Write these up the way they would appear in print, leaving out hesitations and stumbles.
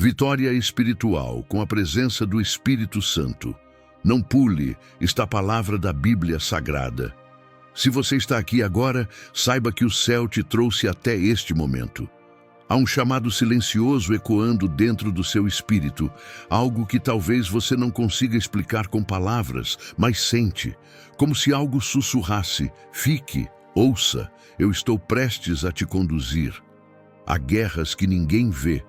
Vitória espiritual com a presença do Espírito Santo. Não pule, está a palavra da Bíblia Sagrada. Se você está aqui agora, saiba que o céu te trouxe até este momento. Há um chamado silencioso ecoando dentro do seu espírito, algo que talvez você não consiga explicar com palavras, mas sente, como se algo sussurrasse: fique, ouça, eu estou prestes a te conduzir. Há guerras que ninguém vê,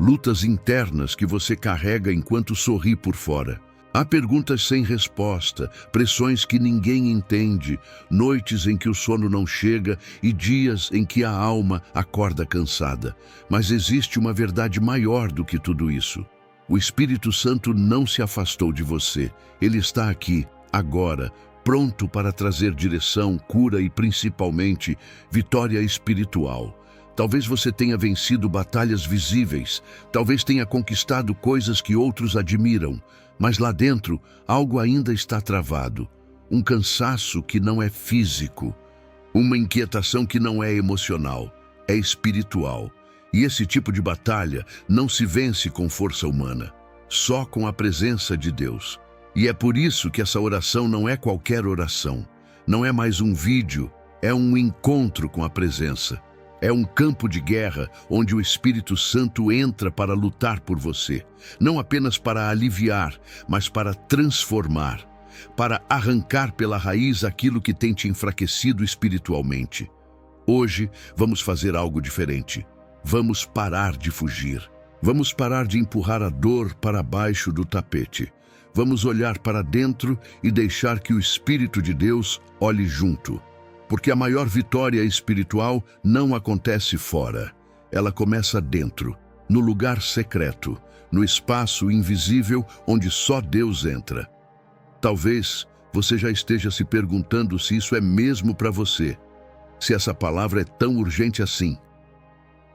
lutas internas que você carrega enquanto sorri por fora. Há perguntas sem resposta, pressões que ninguém entende, noites em que o sono não chega e dias em que a alma acorda cansada. Mas existe uma verdade maior do que tudo isso. O Espírito Santo não se afastou de você. Ele está aqui, agora, pronto para trazer direção, cura e, principalmente, vitória espiritual. Talvez você tenha vencido batalhas visíveis, talvez tenha conquistado coisas que outros admiram, mas lá dentro algo ainda está travado. Um cansaço que não é físico, uma inquietação que não é emocional, é espiritual. E esse tipo de batalha não se vence com força humana, só com a presença de Deus. E é por isso que essa oração não é qualquer oração, não é mais um vídeo, é um encontro com a presença. É um campo de guerra onde o Espírito Santo entra para lutar por você, não apenas para aliviar, mas para transformar, para arrancar pela raiz aquilo que tem te enfraquecido espiritualmente. Hoje vamos fazer algo diferente. Vamos parar de fugir. Vamos parar de empurrar a dor para baixo do tapete. Vamos olhar para dentro e deixar que o Espírito de Deus olhe junto. Porque a maior vitória espiritual não acontece fora. Ela começa dentro, no lugar secreto, no espaço invisível onde só Deus entra. Talvez você já esteja se perguntando se isso é mesmo para você, se essa palavra é tão urgente assim.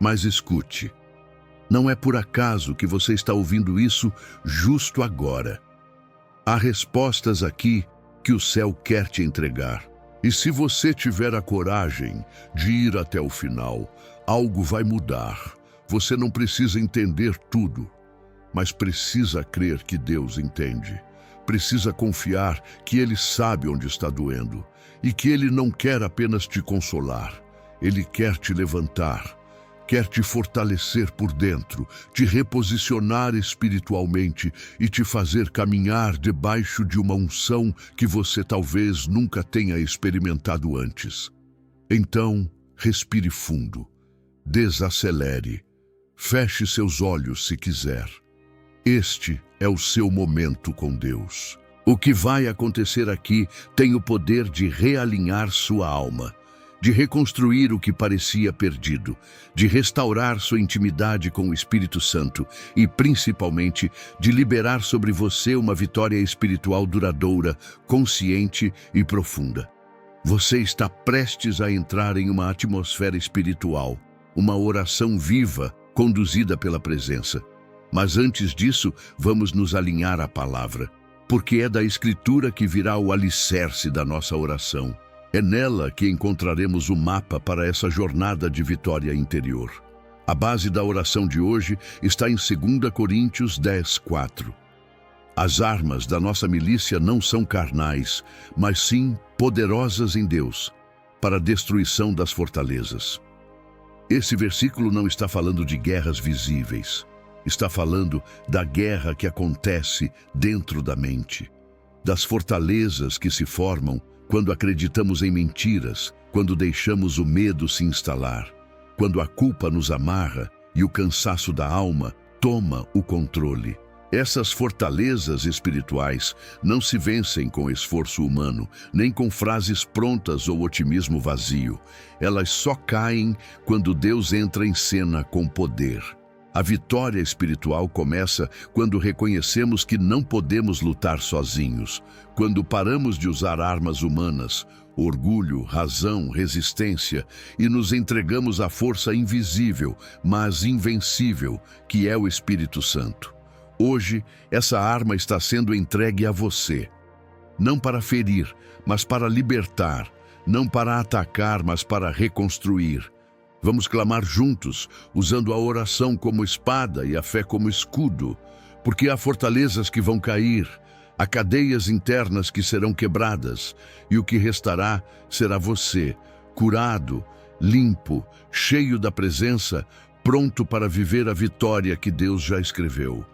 Mas escute, não é por acaso que você está ouvindo isso justo agora. Há respostas aqui que o céu quer te entregar. E se você tiver a coragem de ir até o final, algo vai mudar. Você não precisa entender tudo, mas precisa crer que Deus entende. Precisa confiar que Ele sabe onde está doendo e que Ele não quer apenas te consolar. Ele quer te levantar, quer te fortalecer por dentro, te reposicionar espiritualmente e te fazer caminhar debaixo de uma unção que você talvez nunca tenha experimentado antes. Então, respire fundo, desacelere, feche seus olhos se quiser. Este é o seu momento com Deus. O que vai acontecer aqui tem o poder de realinhar sua alma, de reconstruir o que parecia perdido, de restaurar sua intimidade com o Espírito Santo e, principalmente, de liberar sobre você uma vitória espiritual duradoura, consciente e profunda. Você está prestes a entrar em uma atmosfera espiritual, uma oração viva, conduzida pela presença. Mas antes disso, vamos nos alinhar à palavra, porque é da Escritura que virá o alicerce da nossa oração. É nela que encontraremos o mapa para essa jornada de vitória interior. A base da oração de hoje está em 2 Coríntios 10:4. As armas da nossa milícia não são carnais, mas sim poderosas em Deus, para a destruição das fortalezas. Esse versículo não está falando de guerras visíveis. Está falando da guerra que acontece dentro da mente, das fortalezas que se formam quando acreditamos em mentiras, quando deixamos o medo se instalar, quando a culpa nos amarra e o cansaço da alma toma o controle. Essas fortalezas espirituais não se vencem com esforço humano, nem com frases prontas ou otimismo vazio. Elas só caem quando Deus entra em cena com poder. A vitória espiritual começa quando reconhecemos que não podemos lutar sozinhos, quando paramos de usar armas humanas, orgulho, razão, resistência, e nos entregamos à força invisível, mas invencível, que é o Espírito Santo. Hoje, essa arma está sendo entregue a você, não para ferir, mas para libertar, não para atacar, mas para reconstruir. Vamos clamar juntos, usando a oração como espada e a fé como escudo, porque há fortalezas que vão cair, há cadeias internas que serão quebradas, e o que restará será você, curado, limpo, cheio da presença, pronto para viver a vitória que Deus já escreveu.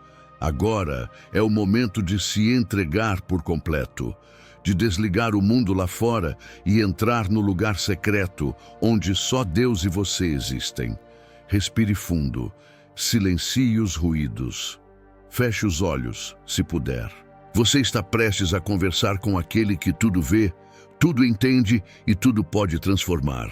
Agora é o momento de se entregar por completo, de desligar o mundo lá fora e entrar no lugar secreto, onde só Deus e você existem. Respire fundo, silencie os ruídos. Feche os olhos, se puder. Você está prestes a conversar com aquele que tudo vê, tudo entende e tudo pode transformar.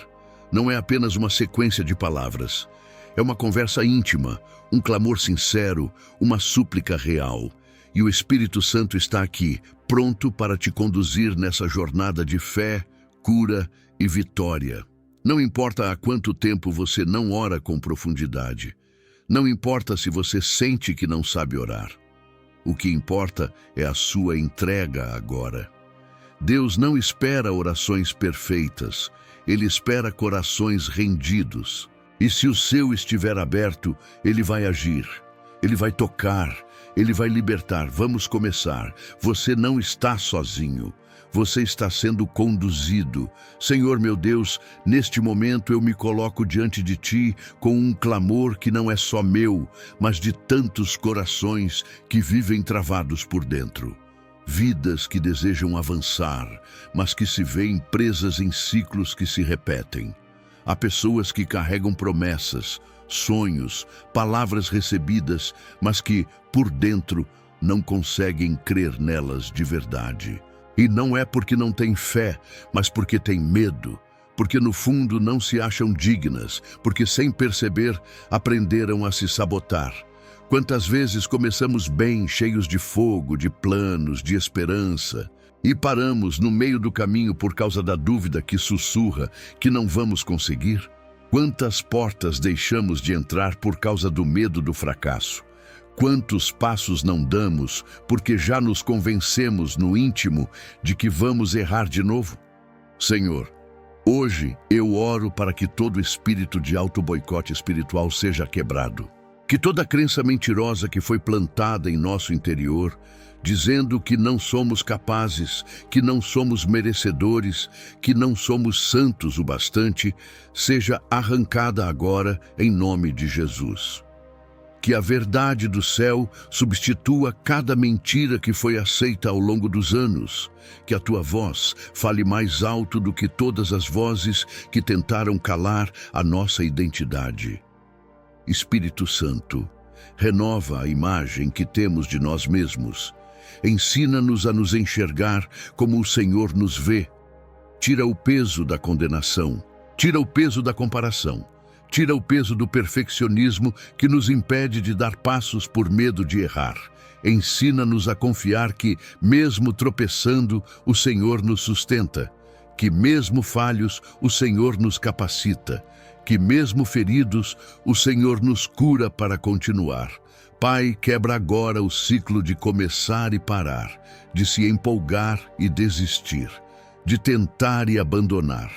Não é apenas uma sequência de palavras. É uma conversa íntima, um clamor sincero, uma súplica real. E o Espírito Santo está aqui, pronto para te conduzir nessa jornada de fé, cura e vitória. Não importa há quanto tempo você não ora com profundidade. Não importa se você sente que não sabe orar. O que importa é a sua entrega agora. Deus não espera orações perfeitas, Ele espera corações rendidos. E se o seu estiver aberto, Ele vai agir, Ele vai tocar, Ele vai libertar. Vamos começar. Você não está sozinho. Você está sendo conduzido. Senhor meu Deus, neste momento eu me coloco diante de Ti com um clamor que não é só meu, mas de tantos corações que vivem travados por dentro. Vidas que desejam avançar, mas que se veem presas em ciclos que se repetem. Há pessoas que carregam promessas, sonhos, palavras recebidas, mas que, por dentro, não conseguem crer nelas de verdade. E não é porque não têm fé, mas porque têm medo, porque no fundo não se acham dignas, porque sem perceber aprenderam a se sabotar. Quantas vezes começamos bem, cheios de fogo, de planos, de esperança, e paramos no meio do caminho por causa da dúvida que sussurra que não vamos conseguir? Quantas portas deixamos de entrar por causa do medo do fracasso? Quantos passos não damos porque já nos convencemos no íntimo de que vamos errar de novo? Senhor, hoje eu oro para que todo espírito de auto-boicote espiritual seja quebrado. Que toda crença mentirosa que foi plantada em nosso interior, dizendo que não somos capazes, que não somos merecedores, que não somos santos o bastante, seja arrancada agora em nome de Jesus. Que a verdade do céu substitua cada mentira que foi aceita ao longo dos anos. Que a tua voz fale mais alto do que todas as vozes que tentaram calar a nossa identidade. Espírito Santo, renova a imagem que temos de nós mesmos. Ensina-nos a nos enxergar como o Senhor nos vê. Tira o peso da condenação, tira o peso da comparação. Tira o peso do perfeccionismo que nos impede de dar passos por medo de errar. Ensina-nos a confiar que, mesmo tropeçando, o Senhor nos sustenta. Que, mesmo falhos, o Senhor nos capacita. Que, mesmo feridos, o Senhor nos cura para continuar. Pai, quebra agora o ciclo de começar e parar, de se empolgar e desistir, de tentar e abandonar.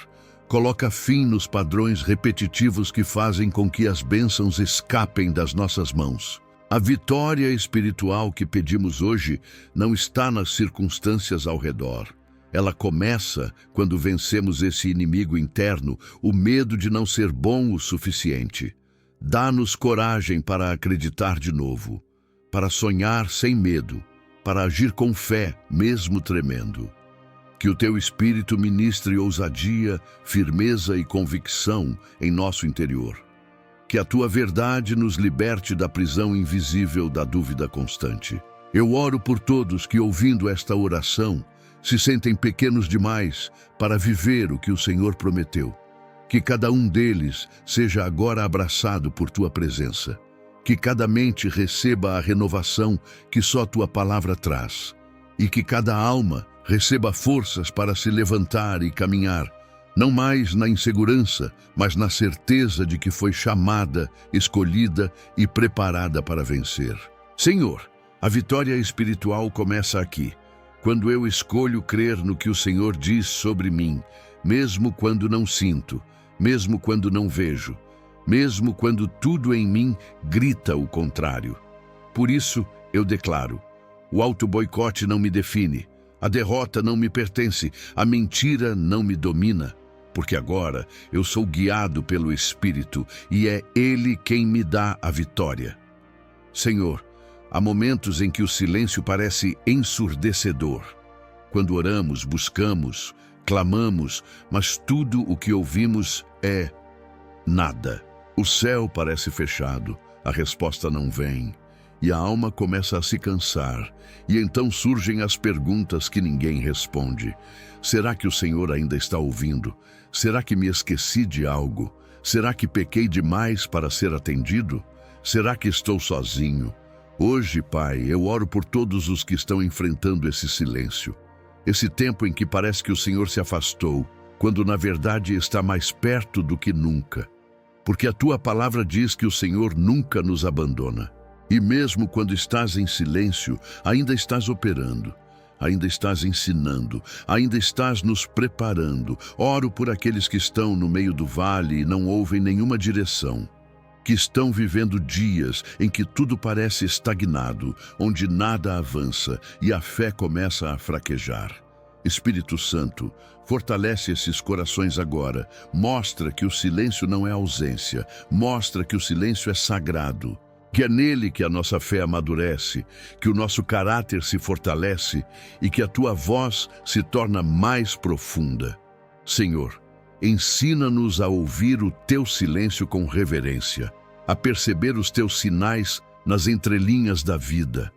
Coloca fim nos padrões repetitivos que fazem com que as bênçãos escapem das nossas mãos. A vitória espiritual que pedimos hoje não está nas circunstâncias ao redor. Ela começa quando vencemos esse inimigo interno, o medo de não ser bom o suficiente. Dá-nos coragem para acreditar de novo, para sonhar sem medo, para agir com fé, mesmo tremendo. Que o teu Espírito ministre ousadia, firmeza e convicção em nosso interior. Que a tua verdade nos liberte da prisão invisível da dúvida constante. Eu oro por todos que, ouvindo esta oração, se sentem pequenos demais para viver o que o Senhor prometeu. Que cada um deles seja agora abraçado por tua presença. Que cada mente receba a renovação que só tua palavra traz. E que cada alma receba forças para se levantar e caminhar, não mais na insegurança, mas na certeza de que foi chamada, escolhida e preparada para vencer. Senhor, a vitória espiritual começa aqui, quando eu escolho crer no que o Senhor diz sobre mim, mesmo quando não sinto, mesmo quando não vejo, mesmo quando tudo em mim grita o contrário. Por isso, eu declaro: o auto-boicote não me define, a derrota não me pertence, a mentira não me domina, porque agora eu sou guiado pelo Espírito e é Ele quem me dá a vitória. Senhor, há momentos em que o silêncio parece ensurdecedor. Quando oramos, buscamos, clamamos, mas tudo o que ouvimos é nada. O céu parece fechado, a resposta não vem, e a alma começa a se cansar, e então surgem as perguntas que ninguém responde. Será que o Senhor ainda está ouvindo? Será que me esqueci de algo? Será que pequei demais para ser atendido? Será que estou sozinho? Hoje, Pai, eu oro por todos os que estão enfrentando esse silêncio. Esse tempo em que parece que o Senhor se afastou, quando na verdade está mais perto do que nunca. Porque a Tua palavra diz que o Senhor nunca nos abandona. E mesmo quando estás em silêncio, ainda estás operando, ainda estás ensinando, ainda estás nos preparando. Oro por aqueles que estão no meio do vale e não ouvem nenhuma direção, que estão vivendo dias em que tudo parece estagnado, onde nada avança e a fé começa a fraquejar. Espírito Santo, fortalece esses corações agora. Mostra que o silêncio não é ausência, mostra que o silêncio é sagrado, que é nele que a nossa fé amadurece, que o nosso caráter se fortalece e que a Tua voz se torna mais profunda. Senhor, ensina-nos a ouvir o Teu silêncio com reverência, a perceber os Teus sinais nas entrelinhas da vida,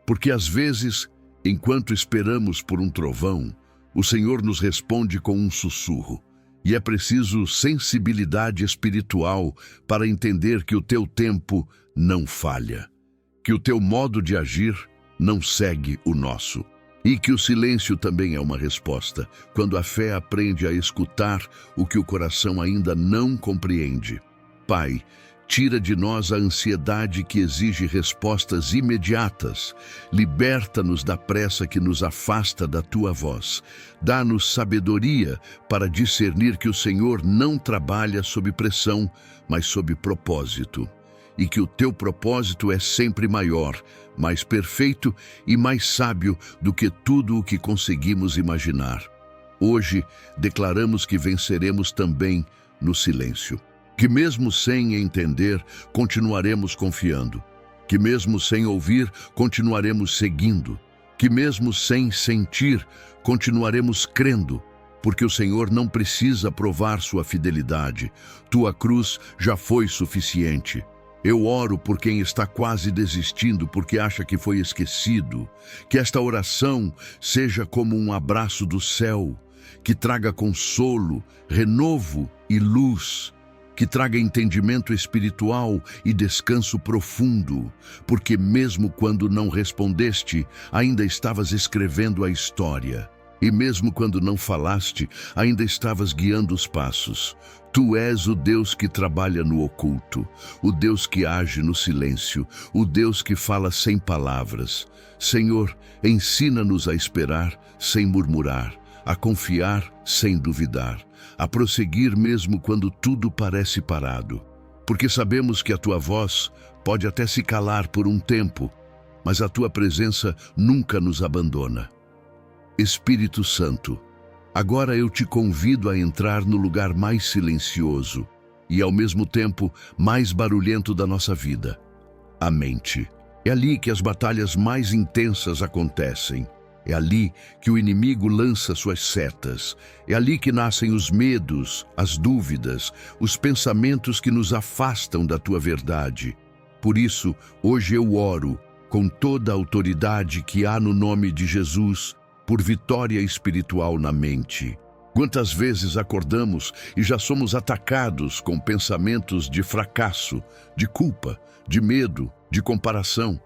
porque às vezes, enquanto esperamos por um trovão, o Senhor nos responde com um sussurro. E é preciso sensibilidade espiritual para entender que o Teu tempo não falha, que o Teu modo de agir não segue o nosso. E que o silêncio também é uma resposta, quando a fé aprende a escutar o que o coração ainda não compreende. Pai, tira de nós a ansiedade que exige respostas imediatas. Liberta-nos da pressa que nos afasta da Tua voz. Dá-nos sabedoria para discernir que o Senhor não trabalha sob pressão, mas sob propósito. E que o Teu propósito é sempre maior, mais perfeito e mais sábio do que tudo o que conseguimos imaginar. Hoje, declaramos que venceremos também no silêncio. Que mesmo sem entender, continuaremos confiando. Que mesmo sem ouvir, continuaremos seguindo. Que mesmo sem sentir, continuaremos crendo. Porque o Senhor não precisa provar sua fidelidade. Tua cruz já foi suficiente. Eu oro por quem está quase desistindo porque acha que foi esquecido. Que esta oração seja como um abraço do céu, que traga consolo, renovo e luz, que traga entendimento espiritual e descanso profundo, porque mesmo quando não respondeste, ainda estavas escrevendo a história. E mesmo quando não falaste, ainda estavas guiando os passos. Tu és o Deus que trabalha no oculto, o Deus que age no silêncio, o Deus que fala sem palavras. Senhor, ensina-nos a esperar sem murmurar, a confiar sem duvidar, a prosseguir mesmo quando tudo parece parado. Porque sabemos que a Tua voz pode até se calar por um tempo, mas a Tua presença nunca nos abandona. Espírito Santo, agora eu te convido a entrar no lugar mais silencioso e, ao mesmo tempo, mais barulhento da nossa vida, a mente. É ali que as batalhas mais intensas acontecem. É ali que o inimigo lança suas setas. É ali que nascem os medos, as dúvidas, os pensamentos que nos afastam da Tua verdade. Por isso, hoje eu oro, com toda a autoridade que há no nome de Jesus, por vitória espiritual na mente. Quantas vezes acordamos e já somos atacados com pensamentos de fracasso, de culpa, de medo, de comparação?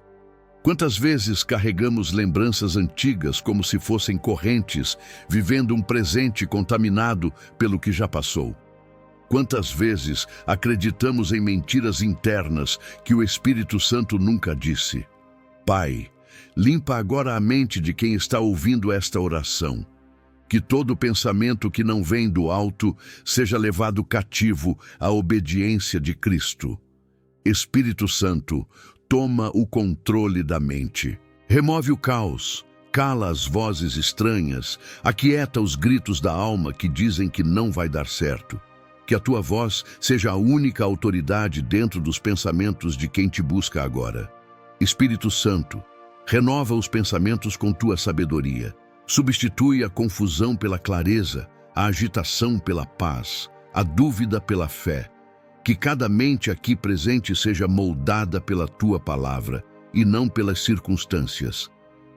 Quantas vezes carregamos lembranças antigas como se fossem correntes, vivendo um presente contaminado pelo que já passou? Quantas vezes acreditamos em mentiras internas que o Espírito Santo nunca disse? Pai, limpa agora a mente de quem está ouvindo esta oração. Que todo pensamento que não vem do alto seja levado cativo à obediência de Cristo. Espírito Santo, toma o controle da mente. Remove o caos, cala as vozes estranhas, aquieta os gritos da alma que dizem que não vai dar certo. Que a tua voz seja a única autoridade dentro dos pensamentos de quem te busca agora. Espírito Santo, renova os pensamentos com tua sabedoria. Substitui a confusão pela clareza, a agitação pela paz, a dúvida pela fé. Que cada mente aqui presente seja moldada pela tua palavra e não pelas circunstâncias.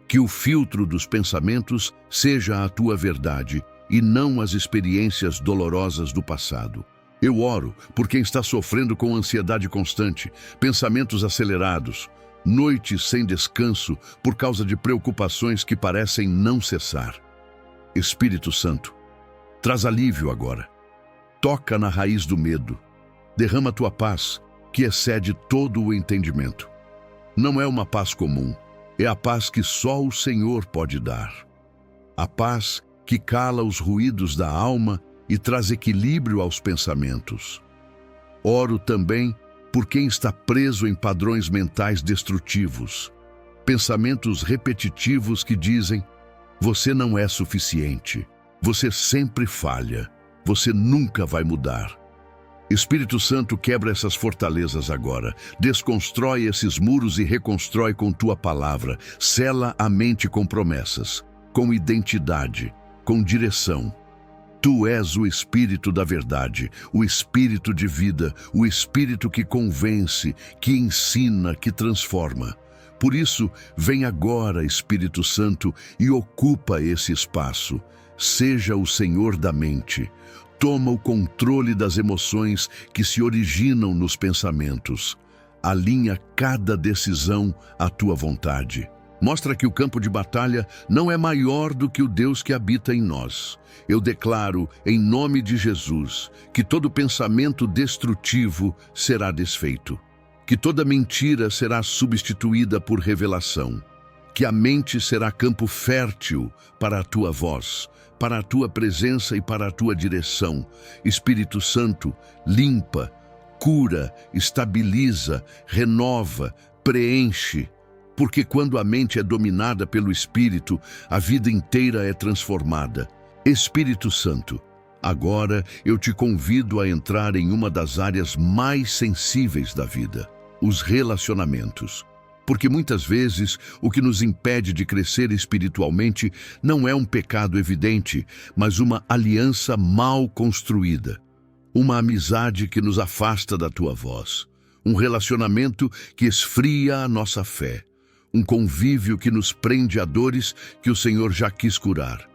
Que o filtro dos pensamentos seja a tua verdade e não as experiências dolorosas do passado. Eu oro por quem está sofrendo com ansiedade constante, pensamentos acelerados, noites sem descanso por causa de preocupações que parecem não cessar. Espírito Santo, traz alívio agora. Toca na raiz do medo. Derrama tua paz, que excede todo o entendimento. Não é uma paz comum, é a paz que só o Senhor pode dar. A paz que cala os ruídos da alma e traz equilíbrio aos pensamentos. Oro também por quem está preso em padrões mentais destrutivos, pensamentos repetitivos que dizem: você não é suficiente, você sempre falha, você nunca vai mudar. Espírito Santo, quebra essas fortalezas agora, desconstrói esses muros e reconstrói com tua palavra, sela a mente com promessas, com identidade, com direção. Tu és o Espírito da verdade, o Espírito de vida, o Espírito que convence, que ensina, que transforma. Por isso, vem agora, Espírito Santo, e ocupa esse espaço. Seja o Senhor da mente. Toma o controle das emoções que se originam nos pensamentos. Alinha cada decisão à tua vontade. Mostra que o campo de batalha não é maior do que o Deus que habita em nós. Eu declaro, em nome de Jesus, que todo pensamento destrutivo será desfeito. Que toda mentira será substituída por revelação. Que a mente será campo fértil para a tua voz, para a tua presença e para a tua direção. Espírito Santo, limpa, cura, estabiliza, renova, preenche. Porque quando a mente é dominada pelo Espírito, a vida inteira é transformada. Espírito Santo, agora eu te convido a entrar em uma das áreas mais sensíveis da vida, os relacionamentos. Porque muitas vezes o que nos impede de crescer espiritualmente não é um pecado evidente, mas uma aliança mal construída. Uma amizade que nos afasta da tua voz. Um relacionamento que esfria a nossa fé. Um convívio que nos prende a dores que o Senhor já quis curar.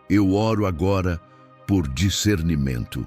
Eu oro agora por discernimento.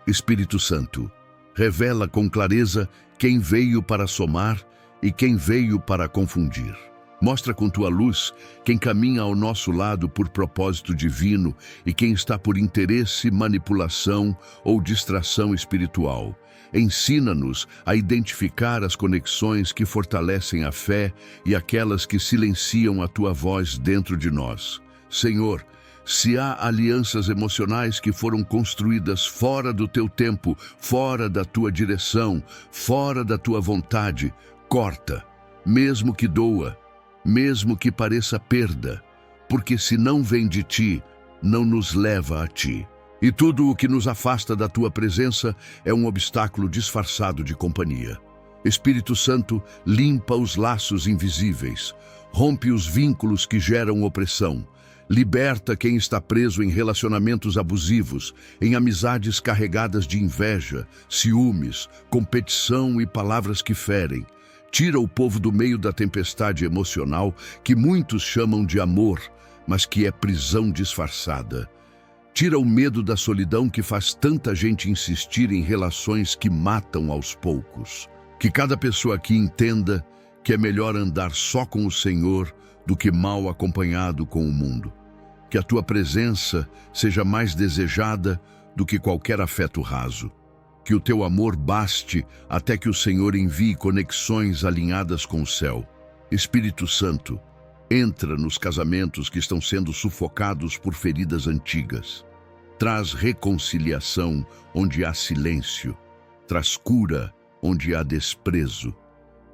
Espírito Santo, revela com clareza quem veio para somar e quem veio para confundir. Mostra com tua luz quem caminha ao nosso lado por propósito divino e quem está por interesse, manipulação ou distração espiritual. Ensina-nos a identificar as conexões que fortalecem a fé e aquelas que silenciam a tua voz dentro de nós. Senhor, se há alianças emocionais que foram construídas fora do teu tempo, fora da tua direção, fora da tua vontade, corta, mesmo que doa, mesmo que pareça perda, porque se não vem de ti, não nos leva a ti. E tudo o que nos afasta da tua presença é um obstáculo disfarçado de companhia. Espírito Santo, limpa os laços invisíveis, rompe os vínculos que geram opressão, liberta quem está preso em relacionamentos abusivos, em amizades carregadas de inveja, ciúmes, competição e palavras que ferem. Tira o povo do meio da tempestade emocional que muitos chamam de amor, mas que é prisão disfarçada. Tira o medo da solidão que faz tanta gente insistir em relações que matam aos poucos. Que cada pessoa aqui entenda que é melhor andar só com o Senhor do que mal acompanhado com o mundo. Que a tua presença seja mais desejada do que qualquer afeto raso. Que o teu amor baste até que o Senhor envie conexões alinhadas com o céu. Espírito Santo, Entra nos casamentos que estão sendo sufocados por feridas antigas. Traz reconciliação onde há silêncio. Traz cura onde há desprezo.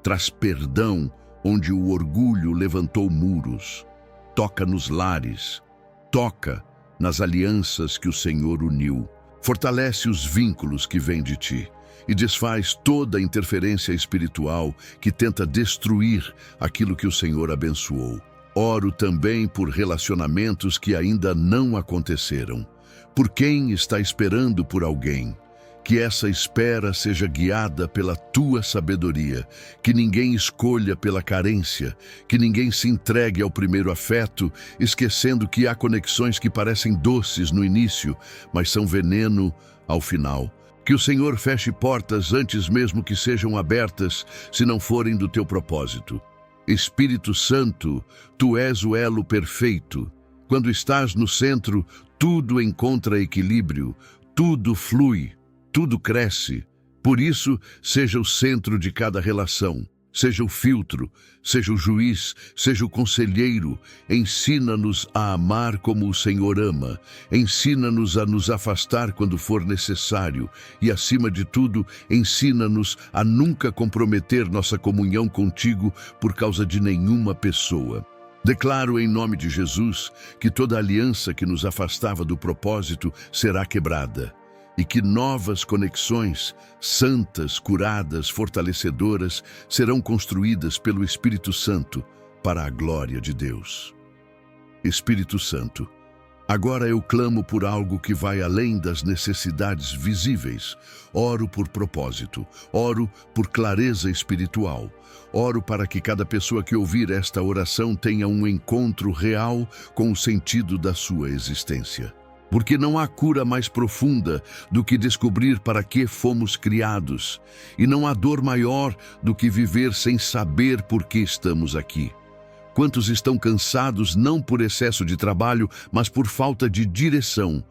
Traz perdão onde o orgulho levantou muros. Toca nos lares. Toca nas alianças que o Senhor uniu. Fortalece os vínculos que vêm de ti e desfaz toda a interferência espiritual que tenta destruir aquilo que o Senhor abençoou. Oro também por relacionamentos que ainda não aconteceram. Por quem está esperando por alguém. Que essa espera seja guiada pela tua sabedoria, que ninguém escolha pela carência, que ninguém se entregue ao primeiro afeto, esquecendo que há conexões que parecem doces no início, mas são veneno ao final. Que o Senhor feche portas antes mesmo que sejam abertas, se não forem do teu propósito. Espírito Santo, tu és o elo perfeito. Quando estás no centro, tudo encontra equilíbrio, tudo flui. Tudo cresce. Por isso, seja o centro de cada relação, seja o filtro, seja o juiz, seja o conselheiro. Ensina-nos a amar como o Senhor ama. Ensina-nos a nos afastar quando for necessário. E, acima de tudo, ensina-nos a nunca comprometer nossa comunhão contigo por causa de nenhuma pessoa. Declaro em nome de Jesus que toda aliança que nos afastava do propósito será quebrada. E que novas conexões, santas, curadas, fortalecedoras, serão construídas pelo Espírito Santo para a glória de Deus. Espírito Santo, agora eu clamo por algo que vai além das necessidades visíveis. Oro por propósito, oro por clareza espiritual. Oro para que cada pessoa que ouvir esta oração tenha um encontro real com o sentido da sua existência. Porque não há cura mais profunda do que descobrir para que fomos criados. E não há dor maior do que viver sem saber por que estamos aqui. Quantos estão cansados não por excesso de trabalho, mas por falta de direção?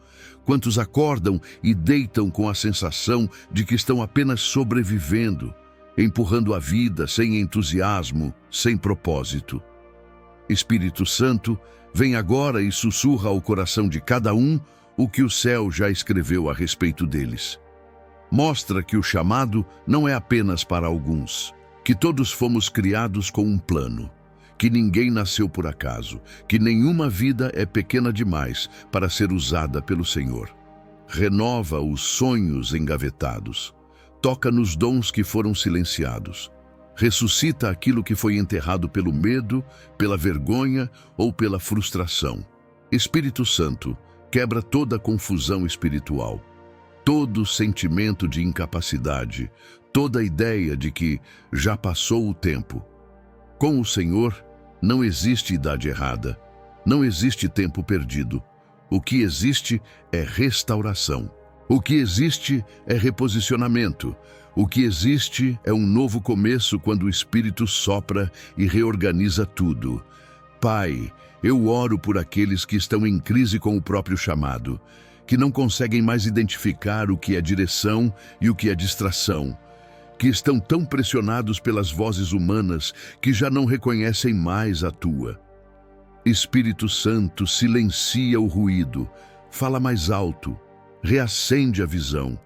Quantos acordam e deitam com a sensação de que estão apenas sobrevivendo, empurrando a vida sem entusiasmo, sem propósito? Espírito Santo, vem agora e sussurra ao coração de cada um o que o céu já escreveu a respeito deles. Mostra que o chamado não é apenas para alguns, que todos fomos criados com um plano, que ninguém nasceu por acaso, que nenhuma vida é pequena demais para ser usada pelo Senhor. Renova os sonhos engavetados, toca nos dons que foram silenciados. Ressuscita aquilo que foi enterrado pelo medo, pela vergonha ou pela frustração. Espírito Santo, quebra toda a confusão espiritual, todo sentimento de incapacidade, toda a ideia de que já passou o tempo. Com o Senhor, não existe idade errada, não existe tempo perdido. O que existe é restauração. O que existe é reposicionamento. O que existe é um novo começo quando o Espírito sopra e reorganiza tudo. Pai, eu oro por aqueles que estão em crise com o próprio chamado, que não conseguem mais identificar o que é direção e o que é distração, que estão tão pressionados pelas vozes humanas que já não reconhecem mais a tua. Espírito Santo, silencia o ruído, fala mais alto, reacende a visão.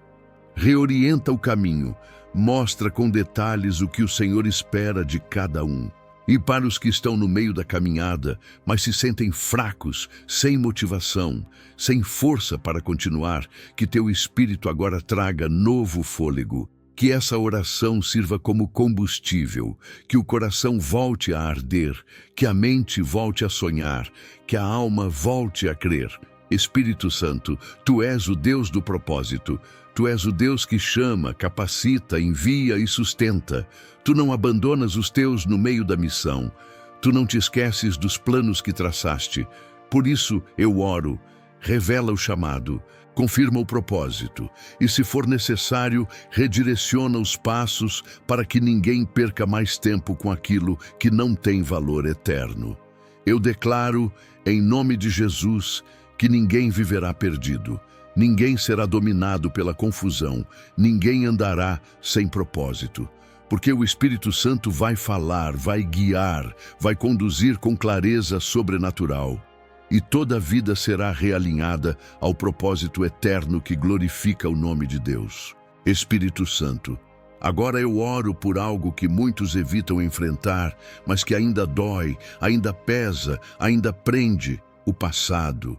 Reorienta o caminho, mostra com detalhes o que o Senhor espera de cada um. E para os que estão no meio da caminhada, mas se sentem fracos, sem motivação, sem força para continuar, que teu Espírito agora traga novo fôlego. Que essa oração sirva como combustível, que o coração volte a arder, que a mente volte a sonhar, que a alma volte a crer. Espírito Santo, tu és o Deus do propósito. Tu és o Deus que chama, capacita, envia e sustenta. Tu não abandonas os teus no meio da missão. Tu não te esqueces dos planos que traçaste. Por isso eu oro, revela o chamado, confirma o propósito e, se for necessário, redireciona os passos para que ninguém perca mais tempo com aquilo que não tem valor eterno. Eu declaro, em nome de Jesus, que ninguém viverá perdido. Ninguém será dominado pela confusão, ninguém andará sem propósito, Porque o Espírito Santo vai falar, vai guiar, vai conduzir com clareza sobrenatural. E toda a vida será realinhada ao propósito eterno que glorifica o nome de Deus. Espírito Santo, agora eu oro por algo que muitos evitam enfrentar, mas que ainda dói, ainda pesa, ainda prende: o passado.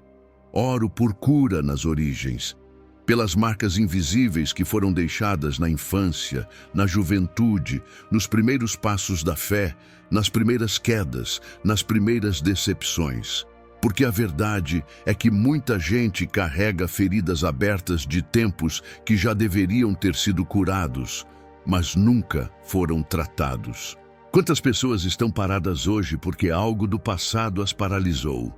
Oro por cura nas origens, pelas marcas invisíveis que foram deixadas na infância, na juventude, nos primeiros passos da fé, nas primeiras quedas, nas primeiras decepções. Porque a verdade é que muita gente carrega feridas abertas de tempos que já deveriam ter sido curados, mas nunca foram tratados. Quantas pessoas estão paradas hoje porque algo do passado as paralisou?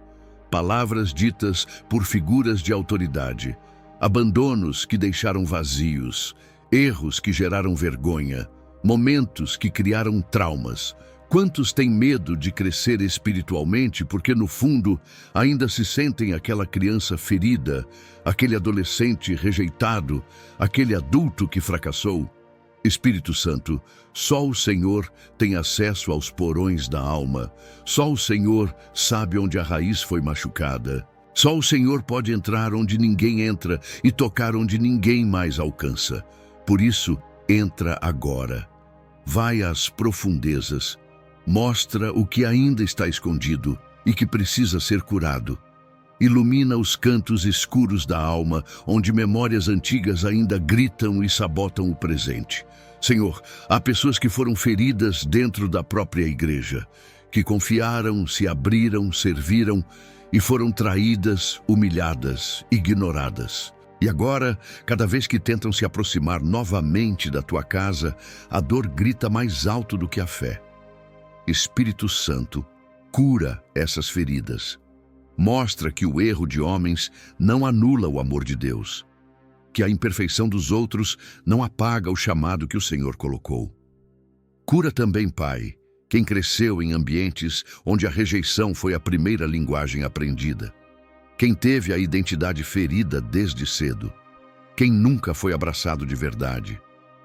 Palavras ditas por figuras de autoridade, abandonos que deixaram vazios, erros que geraram vergonha, momentos que criaram traumas. Quantos têm medo de crescer espiritualmente porque, no fundo, ainda se sentem aquela criança ferida, aquele adolescente rejeitado, aquele adulto que fracassou? Espírito Santo, só o Senhor tem acesso aos porões da alma. Só o Senhor sabe onde a raiz foi machucada. Só o Senhor pode entrar onde ninguém entra e tocar onde ninguém mais alcança. Por isso, entra agora. Vai às profundezas. Mostra o que ainda está escondido e que precisa ser curado. Ilumina os cantos escuros da alma, onde memórias antigas ainda gritam e sabotam o presente. Senhor, há pessoas que foram feridas dentro da própria igreja, que confiaram, se abriram, serviram e foram traídas, humilhadas, ignoradas. E agora, cada vez que tentam se aproximar novamente da tua casa, a dor grita mais alto do que a fé. Espírito Santo, cura essas feridas. Mostra que o erro de homens não anula o amor de Deus, que a imperfeição dos outros não apaga o chamado que o Senhor colocou. Cura também, Pai, quem cresceu em ambientes onde a rejeição foi a primeira linguagem aprendida, quem teve a identidade ferida desde cedo, quem nunca foi abraçado de verdade,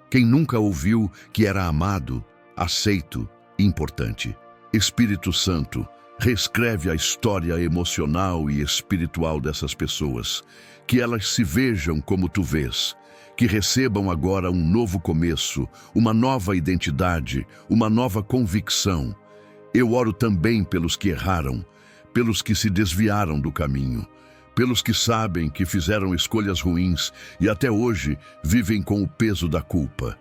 quem nunca ouviu que era amado, aceito e importante. Espírito Santo, reescreve a história emocional e espiritual dessas pessoas, que elas se vejam como tu vês, que recebam agora um novo começo, uma nova identidade, uma nova convicção. Eu oro também pelos que erraram, pelos que se desviaram do caminho, pelos que sabem que fizeram escolhas ruins e até hoje vivem com o peso da culpa.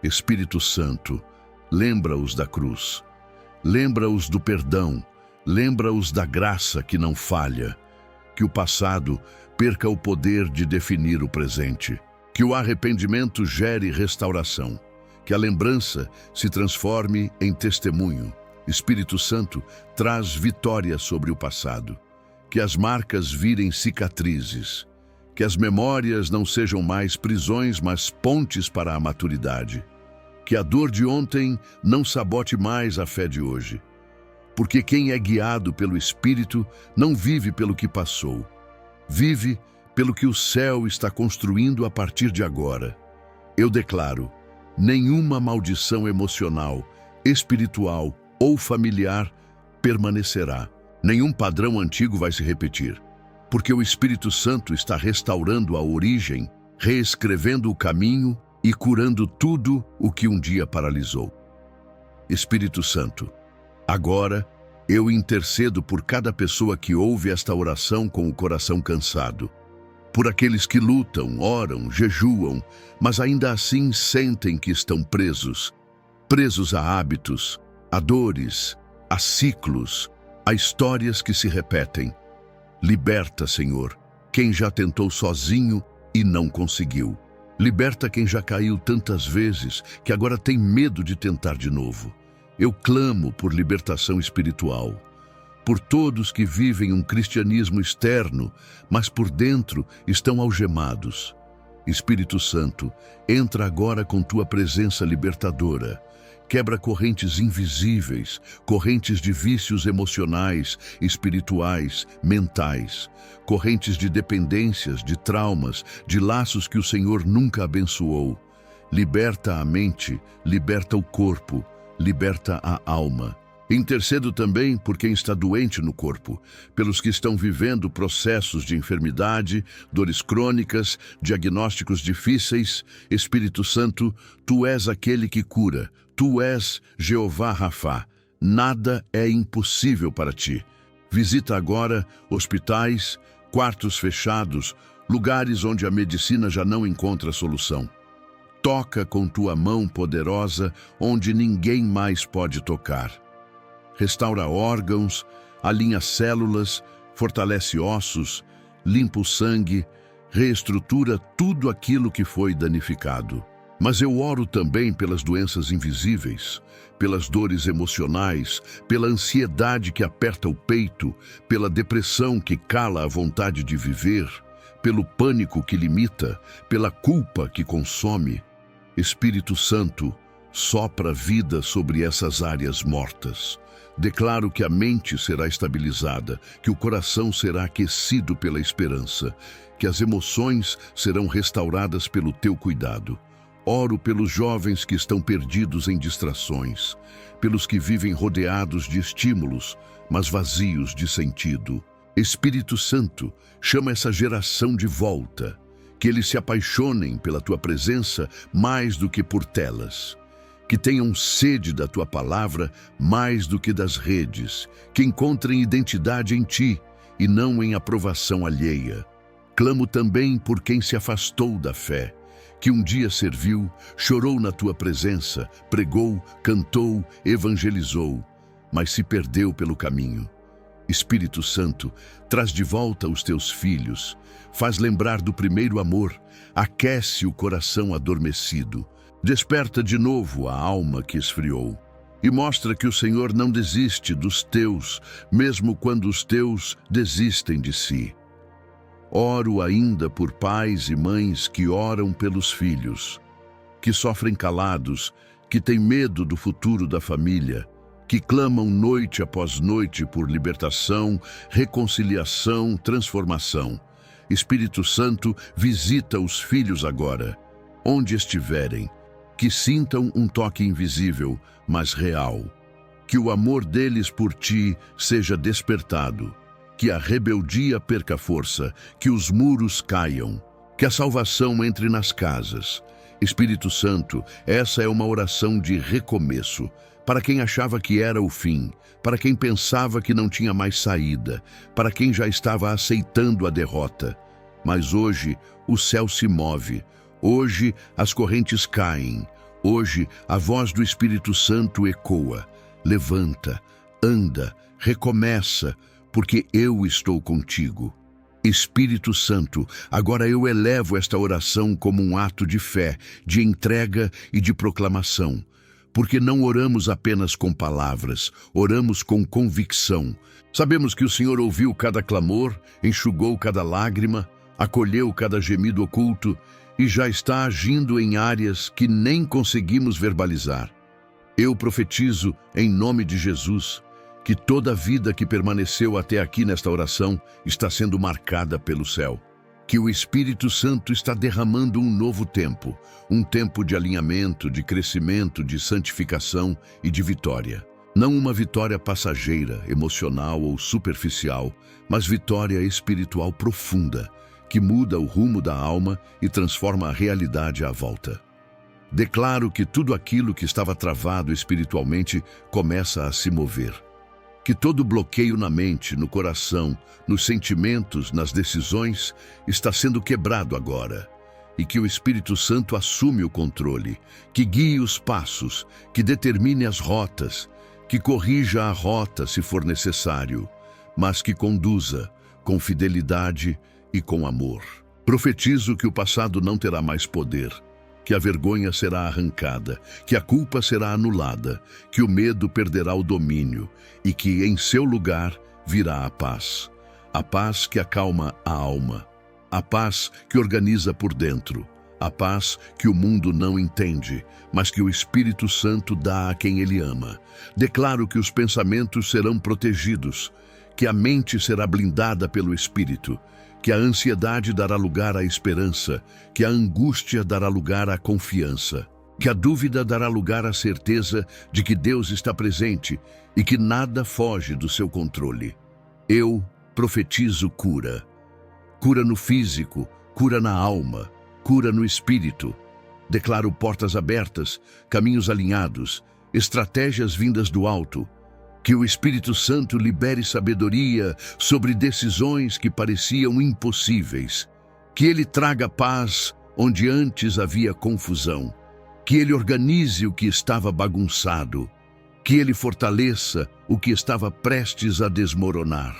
Espírito Santo, lembra-os da cruz, lembra-os do perdão, lembra-os da graça que não falha, que o passado perca o poder de definir o presente, que o arrependimento gere restauração, que a lembrança se transforme em testemunho. Espírito Santo, traz vitória sobre o passado, que as marcas virem cicatrizes, que as memórias não sejam mais prisões, mas pontes para a maturidade, que a dor de ontem não sabote mais a fé de hoje, porque quem é guiado pelo Espírito não vive pelo que passou, vive pelo que o céu está construindo a partir de agora. Eu declaro, nenhuma maldição emocional, espiritual ou familiar permanecerá. Nenhum padrão antigo vai se repetir, porque o Espírito Santo está restaurando a origem, reescrevendo o caminho e curando tudo o que um dia paralisou. Espírito Santo, agora, eu intercedo por cada pessoa que ouve esta oração com o coração cansado, por aqueles que lutam, oram, jejuam, mas ainda assim sentem que estão presos a hábitos, a dores, a ciclos, a histórias que se repetem. Liberta, Senhor, quem já tentou sozinho e não conseguiu. Liberta quem já caiu tantas vezes que agora tem medo de tentar de novo. Eu clamo por libertação espiritual, por todos que vivem um cristianismo externo, mas por dentro estão algemados. Espírito Santo, entra agora com tua presença libertadora. Quebra correntes invisíveis, correntes de vícios emocionais, espirituais, mentais, correntes de dependências, de traumas, de laços que o Senhor nunca abençoou. Liberta a mente, liberta o corpo, liberta a alma. Intercedo também por quem está doente no corpo, pelos que estão vivendo processos de enfermidade, dores crônicas, diagnósticos difíceis. Espírito Santo, Tu és aquele que cura, Tu és Jeová Rafá. Nada é impossível para Ti. Visita agora hospitais, quartos fechados, lugares onde a medicina já não encontra solução. Toca com Tua mão poderosa onde ninguém mais pode tocar. Restaura órgãos, alinha células, fortalece ossos, limpa o sangue, reestrutura tudo aquilo que foi danificado. Mas eu oro também pelas doenças invisíveis, pelas dores emocionais, pela ansiedade que aperta o peito, pela depressão que cala a vontade de viver, pelo pânico que limita, pela culpa que consome. Espírito Santo, sopra vida sobre essas áreas mortas. Declaro que a mente será estabilizada, que o coração será aquecido pela esperança, que as emoções serão restauradas pelo Teu cuidado. Oro pelos jovens que estão perdidos em distrações, pelos que vivem rodeados de estímulos, mas vazios de sentido. Espírito Santo, chama essa geração de volta, que eles se apaixonem pela Tua presença mais do que por telas. Que tenham sede da Tua palavra mais do que das redes, que encontrem identidade em Ti e não em aprovação alheia. Clamo também por quem se afastou da fé, que um dia serviu, chorou na Tua presença, pregou, cantou, evangelizou, mas se perdeu pelo caminho. Espírito Santo, traz de volta os Teus filhos, faz lembrar do primeiro amor, aquece o coração adormecido. Desperta de novo a alma que esfriou e mostra que o Senhor não desiste dos Teus, mesmo quando os Teus desistem de si. Oro ainda por pais e mães que oram pelos filhos, que sofrem calados, que têm medo do futuro da família, que clamam noite após noite por libertação, reconciliação, transformação. Espírito Santo, visita os filhos agora, onde estiverem, que sintam um toque invisível, mas real. Que o amor deles por Ti seja despertado, que a rebeldia perca força, que os muros caiam, que a salvação entre nas casas. Espírito Santo, essa é uma oração de recomeço, para quem achava que era o fim, para quem pensava que não tinha mais saída, para quem já estava aceitando a derrota. Mas hoje o céu se move, hoje as correntes caem, hoje a voz do Espírito Santo ecoa. Levanta, anda, recomeça, porque eu estou contigo. Espírito Santo, agora eu elevo esta oração como um ato de fé, de entrega e de proclamação, porque não oramos apenas com palavras, oramos com convicção. Sabemos que o Senhor ouviu cada clamor, enxugou cada lágrima, acolheu cada gemido oculto e já está agindo em áreas que nem conseguimos verbalizar. Eu profetizo, em nome de Jesus, que toda a vida que permaneceu até aqui nesta oração está sendo marcada pelo céu. Que o Espírito Santo está derramando um novo tempo, um tempo de alinhamento, de crescimento, de santificação e de vitória. Não uma vitória passageira, emocional ou superficial, mas vitória espiritual profunda, que muda o rumo da alma e transforma a realidade à volta. Declaro que tudo aquilo que estava travado espiritualmente começa a se mover. Que todo bloqueio na mente, no coração, nos sentimentos, nas decisões, está sendo quebrado agora. E que o Espírito Santo assume o controle, que guie os passos, que determine as rotas, que corrija a rota se for necessário, mas que conduza com fidelidade e com amor. Profetizo que o passado não terá mais poder, que a vergonha será arrancada, que a culpa será anulada, que o medo perderá o domínio e que em seu lugar virá a paz que acalma a alma, a paz que organiza por dentro, a paz que o mundo não entende, mas que o Espírito Santo dá a quem ele ama. Declaro que os pensamentos serão protegidos, que a mente será blindada pelo Espírito, que a ansiedade dará lugar à esperança, que a angústia dará lugar à confiança, que a dúvida dará lugar à certeza de que Deus está presente e que nada foge do seu controle. Eu profetizo cura. Cura no físico, cura na alma, cura no espírito. Declaro portas abertas, caminhos alinhados, estratégias vindas do alto. Que o Espírito Santo libere sabedoria sobre decisões que pareciam impossíveis. Que ele traga paz onde antes havia confusão. Que ele organize o que estava bagunçado. Que ele fortaleça o que estava prestes a desmoronar.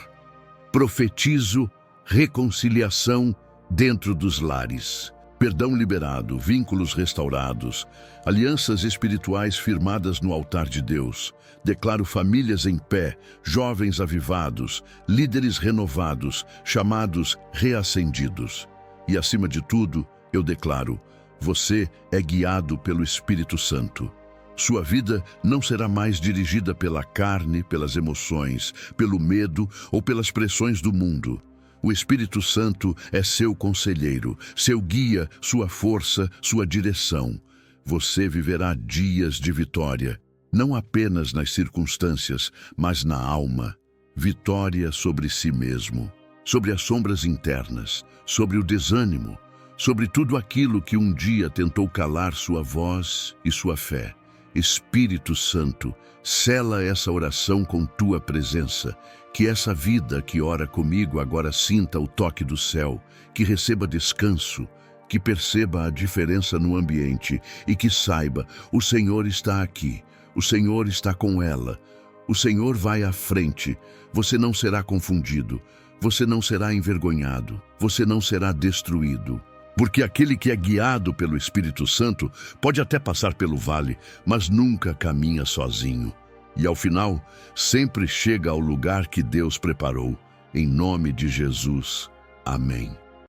Profetizo reconciliação dentro dos lares. Perdão liberado, vínculos restaurados, alianças espirituais firmadas no altar de Deus. Declaro famílias em pé, jovens avivados, líderes renovados, chamados reacendidos. E acima de tudo, eu declaro, você é guiado pelo Espírito Santo. Sua vida não será mais dirigida pela carne, pelas emoções, pelo medo ou pelas pressões do mundo. O Espírito Santo é seu conselheiro, seu guia, sua força, sua direção. Você viverá dias de vitória, não apenas nas circunstâncias, mas na alma. Vitória sobre si mesmo, sobre as sombras internas, sobre o desânimo, sobre tudo aquilo que um dia tentou calar sua voz e sua fé. Espírito Santo, sela essa oração com tua presença. Que essa vida que ora comigo agora sinta o toque do céu, que receba descanso, que perceba a diferença no ambiente e que saiba, o Senhor está aqui, o Senhor está com ela, o Senhor vai à frente, você não será confundido, você não será envergonhado, você não será destruído. Porque aquele que é guiado pelo Espírito Santo pode até passar pelo vale, mas nunca caminha sozinho. E ao final, sempre chega ao lugar que Deus preparou. Em nome de Jesus. Amém.